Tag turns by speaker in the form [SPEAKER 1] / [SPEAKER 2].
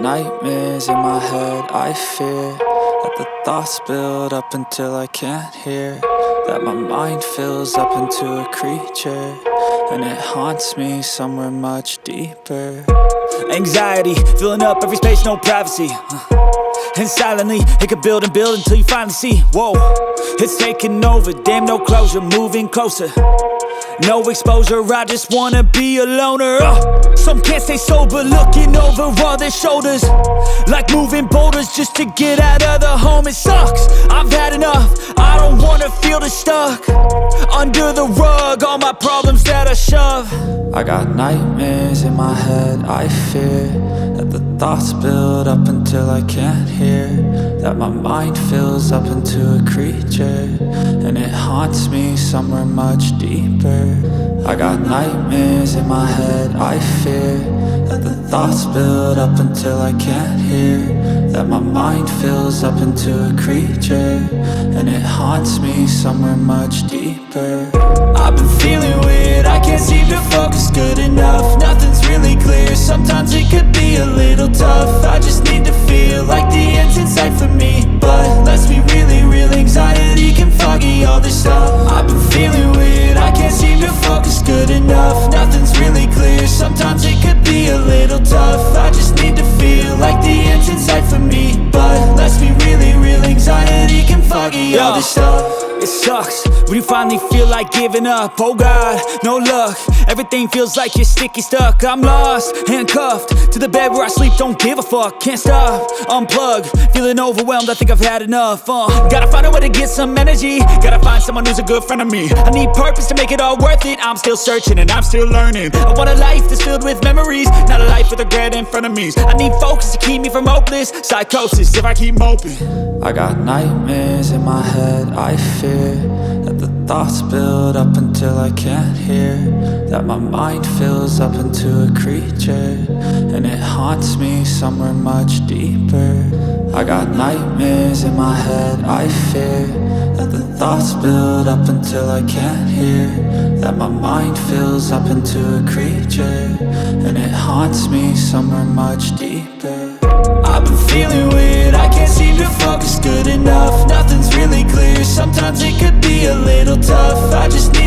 [SPEAKER 1] nightmares in my head, I fear that the thoughts build up until I can't hear, that my mind fills up into a creature, and it haunts me somewhere much deeper. Anxiety, filling up every space, no privacy. And silently, it could build and build until you finally see, whoa, it's taking over, damn, no closure, moving closer. No exposure, I just wanna be a loner. Some can't stay sober, looking over all their shoulders, like moving boulders just to get out of the home. It sucks, I've had enough, I don't wanna feel the stuck under the rug, all my problems that I shove. I got nightmares in my head, I fear that the thoughts build up until I can't hear, that my mind fills up into a creature, and it haunts me somewhere much deeper. I got nightmares in my head, I fear that the thoughts build up until I can't hear, that my mind fills up into a creature, and it haunts me somewhere much deeper. I've been feeling weird, I can't seem to focus good enough, nothing's really clear, sometimes it could be a little tough. I just need to feel like the end's in sight for me, but let's be really real, anxiety can foggy all this stuff. I've been feeling weird, I can't seem to focus good enough, nothing's really clear, sometimes it could be a little tough. I just need to feel like the end's in sight for me, but let's be really real, anxiety can foggy all this stuff. It sucks when you finally feel like giving up. Oh God, no luck, everything feels like you're sticky stuck. I'm lost, handcuffed to the bed where I sleep, don't give a fuck. Can't stop, unplug, feeling overwhelmed, I think I've had enough. Gotta find a way to get some energy, gotta find someone who's a good friend of me. I need purpose to make it all worth it, I'm still searching and I'm still learning. I want a life that's filled with memories, not a life with regret in front of me. I need focus to keep me from hopeless psychosis if I keep moping. I got nightmares in my head, I fear that the thoughts build up until I can't hear, that my mind fills up into a creature, and it haunts me somewhere much deeper. I got nightmares in my head, I fear that the thoughts build up until I can't hear, that my mind fills up into a creature, and it haunts me somewhere much deeper. I've been feeling weird, I can't seem to focus good enough, nothing's really clear, sometimes it could be a little tough. I just need